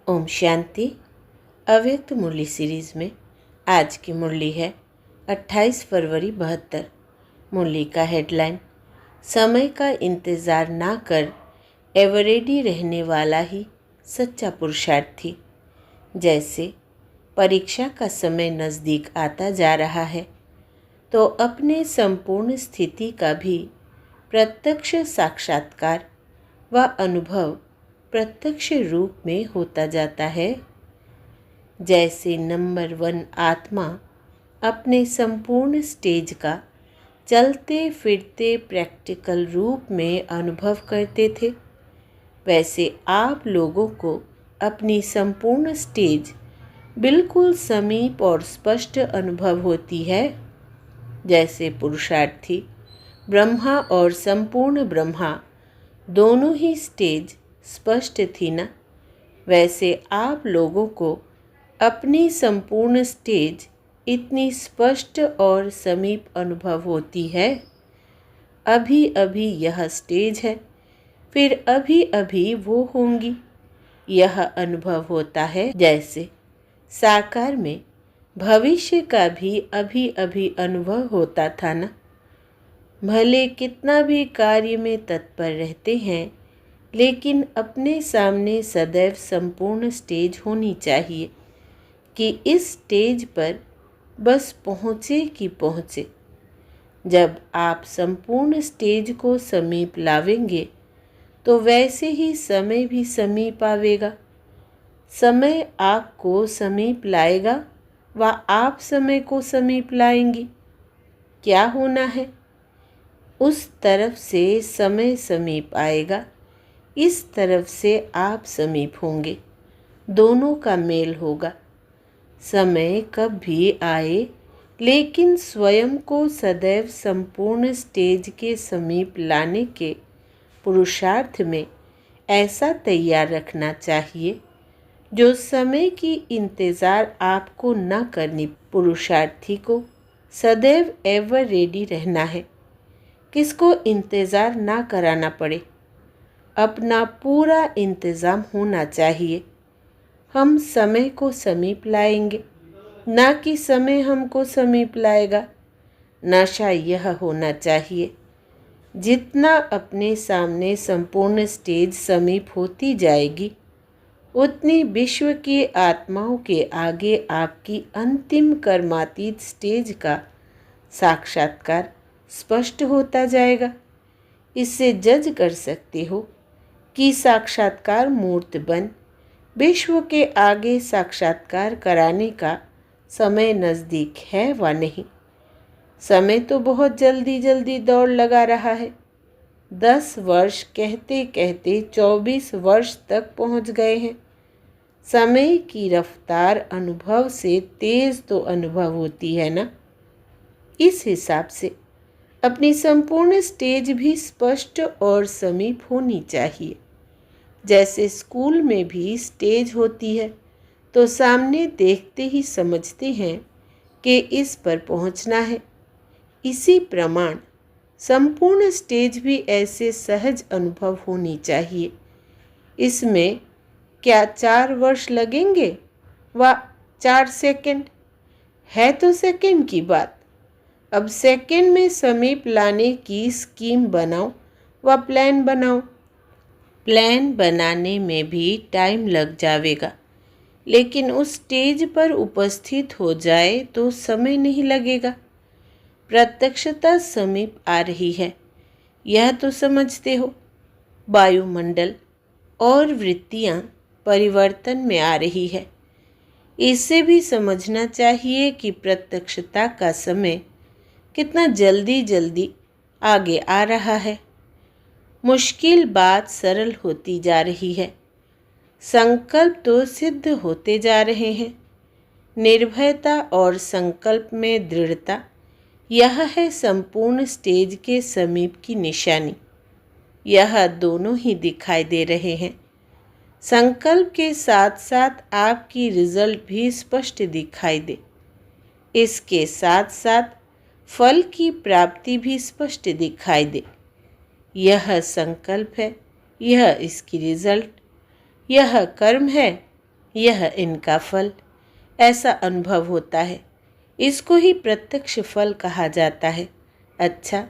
ओम शांति। अव्यक्त मुरली सीरीज में आज की मुरली है 28 फरवरी 72। मुरली का हेडलाइन, समय का इंतज़ार ना कर एवरेडी रहने वाला ही सच्चा पुरुषार्थी। जैसे परीक्षा का समय नज़दीक आता जा रहा है तो अपने संपूर्ण स्थिति का भी प्रत्यक्ष साक्षात्कार व अनुभव प्रत्यक्ष रूप में होता जाता है। जैसे नंबर 1 आत्मा अपने संपूर्ण स्टेज का चलते फिरते प्रैक्टिकल रूप में अनुभव करते थे, वैसे आप लोगों को अपनी संपूर्ण स्टेज बिल्कुल समीप और स्पष्ट अनुभव होती है। जैसे पुरुषार्थी ब्रह्मा और संपूर्ण ब्रह्मा दोनों ही स्टेज स्पष्ट थी ना, वैसे आप लोगों को अपनी संपूर्ण स्टेज इतनी स्पष्ट और समीप अनुभव होती है। अभी अभी यह स्टेज है, फिर अभी अभी वो होंगी, यह अनुभव होता है। जैसे साकार में भविष्य का भी अभी अभी अनुभव होता था ना। भले कितना भी कार्य में तत्पर रहते हैं, लेकिन अपने सामने सदैव संपूर्ण स्टेज होनी चाहिए कि इस स्टेज पर बस पहुँचे कि पहुँचे। जब आप संपूर्ण स्टेज को समीप लावेंगे तो वैसे ही समय भी समीप आवेगा। समय आपको समीप लाएगा व आप समय को समीप लाएंगी। क्या होना है? उस तरफ से समय समीप आएगा, इस तरफ से आप समीप होंगे, दोनों का मेल होगा। समय कब भी आए, लेकिन स्वयं को सदैव संपूर्ण स्टेज के समीप लाने के पुरुषार्थ में ऐसा तैयार रखना चाहिए जो समय की इंतज़ार आपको न करनी। पुरुषार्थी को सदैव एवर रेडी रहना है, किसको इंतज़ार ना कराना पड़े। अपना पूरा इंतज़ाम होना चाहिए। हम समय को समीप लाएंगे, ना कि समय हमको समीप लाएगा। नशा यह होना चाहिए, जितना अपने सामने संपूर्ण स्टेज समीप होती जाएगी, उतनी विश्व की आत्माओं के आगे आपकी अंतिम कर्मातीत स्टेज का साक्षात्कार स्पष्ट होता जाएगा। इससे जज कर सकते हो कि साक्षात्कार मूर्त बन विश्व के आगे साक्षात्कार कराने का समय नज़दीक है व नहीं। समय तो बहुत जल्दी जल्दी दौड़ लगा रहा है। 10 वर्ष कहते कहते 24 वर्ष तक पहुंच गए हैं। समय की रफ्तार अनुभव से तेज तो अनुभव होती है ना। इस हिसाब से अपनी संपूर्ण स्टेज भी स्पष्ट और समीप होनी चाहिए। जैसे स्कूल में भी स्टेज होती है तो सामने देखते ही समझते हैं कि इस पर पहुंचना है। इसी प्रमाण संपूर्ण स्टेज भी ऐसे सहज अनुभव होनी चाहिए। इसमें क्या 4 वर्ष लगेंगे व 4 सेकंड है तो सेकंड की बात। अब सेकंड में समीप लाने की स्कीम बनाओ व प्लान बनाओ। प्लान बनाने में भी टाइम लग जाएगा, लेकिन उस स्टेज पर उपस्थित हो जाए तो समय नहीं लगेगा। प्रत्यक्षता समीप आ रही है, यह तो समझते हो। वायुमंडल और वृत्तियाँ परिवर्तन में आ रही है, इससे भी समझना चाहिए कि प्रत्यक्षता का समय कितना जल्दी जल्दी आगे आ रहा है। मुश्किल बात सरल होती जा रही है। संकल्प तो सिद्ध होते जा रहे हैं। निर्भयता और संकल्प में दृढ़ता, यह है संपूर्ण स्टेज के समीप की निशानी। यह दोनों ही दिखाई दे रहे हैं। संकल्प के साथ साथ आपकी रिजल्ट भी स्पष्ट दिखाई दे। इसके साथ साथ फल की प्राप्ति भी स्पष्ट दिखाई दे। यह संकल्प है, यह इसकी रिजल्ट, यह कर्म है यह इनका फल, ऐसा अनुभव होता है। इसको ही प्रत्यक्ष फल कहा जाता है। अच्छा,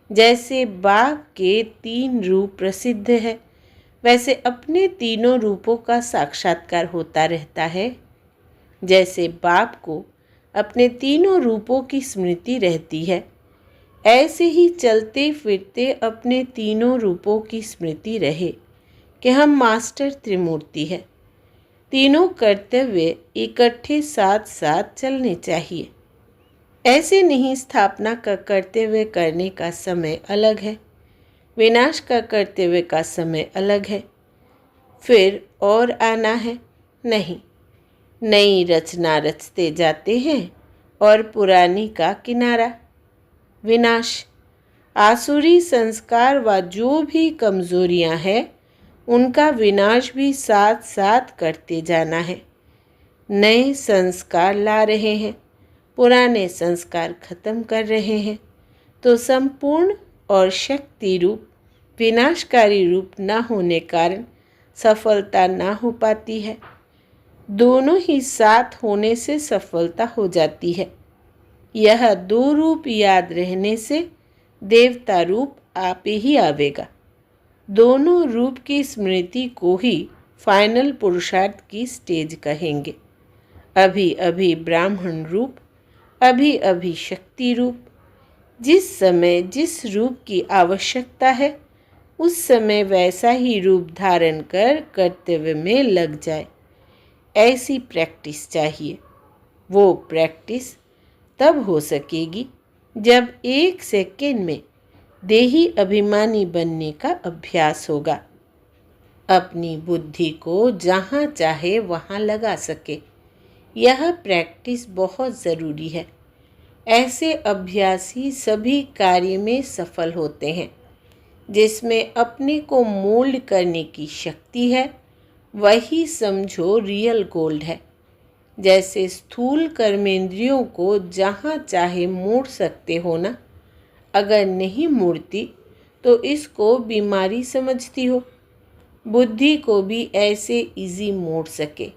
जैसे बाघ के 3 रूप प्रसिद्ध है, वैसे अपने तीनों रूपों का साक्षात्कार होता रहता है। जैसे बाप को अपने तीनों रूपों की स्मृति रहती है, ऐसे ही चलते फिरते अपने तीनों रूपों की स्मृति रहे कि हम मास्टर त्रिमूर्ति है। तीनों कर्तव्य इकट्ठे साथ साथ चलने चाहिए। ऐसे नहीं, स्थापना का कर्तव्य करने का समय अलग है, विनाश का कर्तव्य का समय अलग है, फिर और आना है। नहीं, नई रचना रचते जाते हैं और पुरानी का किनारा। विनाश, आसुरी संस्कार व जो भी कमजोरियां हैं उनका विनाश भी साथ साथ करते जाना है। नए संस्कार ला रहे हैं, पुराने संस्कार खत्म कर रहे हैं, तो संपूर्ण और शक्ति रूप विनाशकारी रूप न होने कारण सफलता ना हो पाती है। दोनों ही साथ होने से सफलता हो जाती है। यह 2 रूप याद रहने से देवता रूप आप ही आवेगा। दोनों रूप की स्मृति को ही फाइनल पुरुषार्थ की स्टेज कहेंगे। अभी अभी ब्राह्मण रूप, अभी अभी शक्ति रूप। जिस समय जिस रूप की आवश्यकता है उस समय वैसा ही रूप धारण कर कर्तव्य में लग जाए, ऐसी प्रैक्टिस चाहिए। वो प्रैक्टिस तब हो सकेगी जब 1 सेकेंड में देही अभिमानी बनने का अभ्यास होगा। अपनी बुद्धि को जहाँ चाहे वहाँ लगा सके, यह प्रैक्टिस बहुत ज़रूरी है। ऐसे अभ्यास ही सभी कार्य में सफल होते हैं। जिसमें अपने को मोल्ड करने की शक्ति है, वही समझो रियल गोल्ड है। जैसे स्थूल कर्मेंद्रियों को जहाँ चाहे मोड़ सकते हो ना, अगर नहीं मोड़ती तो इसको बीमारी समझती हो। बुद्धि को भी ऐसे इजी मोड़ सके,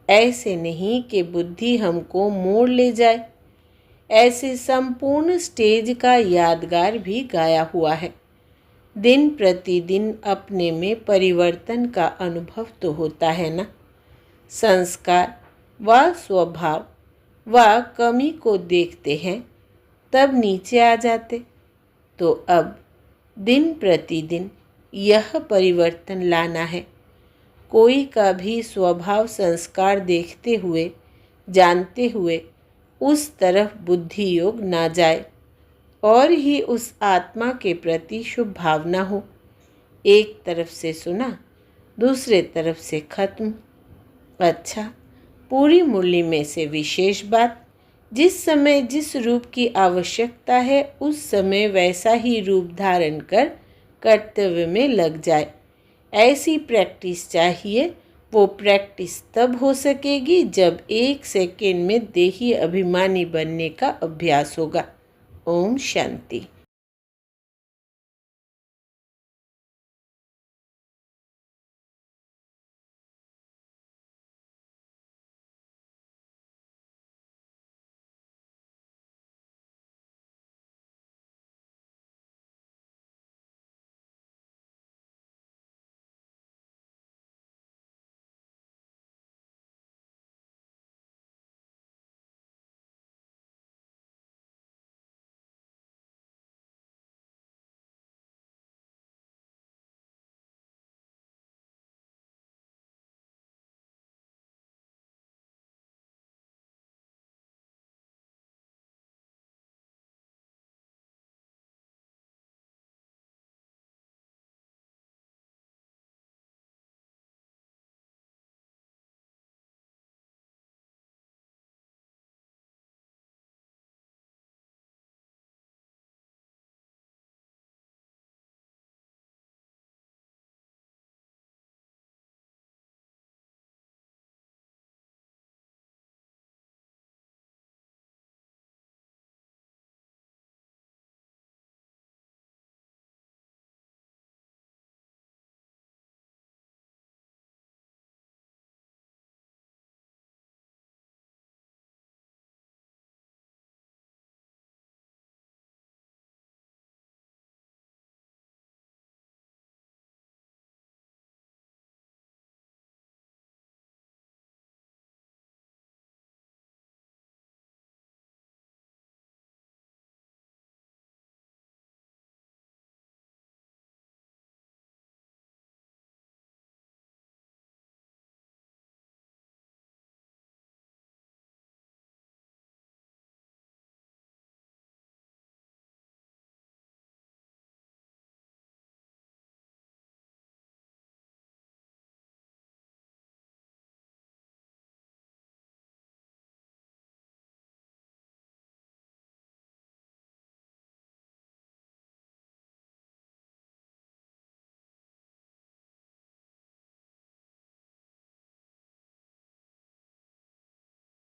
ऐसे नहीं कि बुद्धि हमको मोड़ ले जाए। ऐसे संपूर्ण स्टेज का यादगार भी गाया हुआ है। दिन प्रतिदिन अपने में परिवर्तन का अनुभव तो होता है ना। संस्कार व स्वभाव व कमी को देखते हैं तब नीचे आ जाते। तो अब दिन प्रतिदिन यह परिवर्तन लाना है। कोई का भी स्वभाव संस्कार देखते हुए जानते हुए उस तरफ बुद्धि योग ना जाए और ही उस आत्मा के प्रति शुभ भावना हो। एक तरफ से सुना, दूसरे तरफ से खत्म। अच्छा, पूरी मुरली में से विशेष बात, जिस समय जिस रूप की आवश्यकता है उस समय वैसा ही रूप धारण कर कर्तव्य में लग जाए, ऐसी प्रैक्टिस चाहिए। वो प्रैक्टिस तब हो सकेगी जब 1 सेकेंड में देही अभिमानी बनने का अभ्यास होगा। ओम शांति।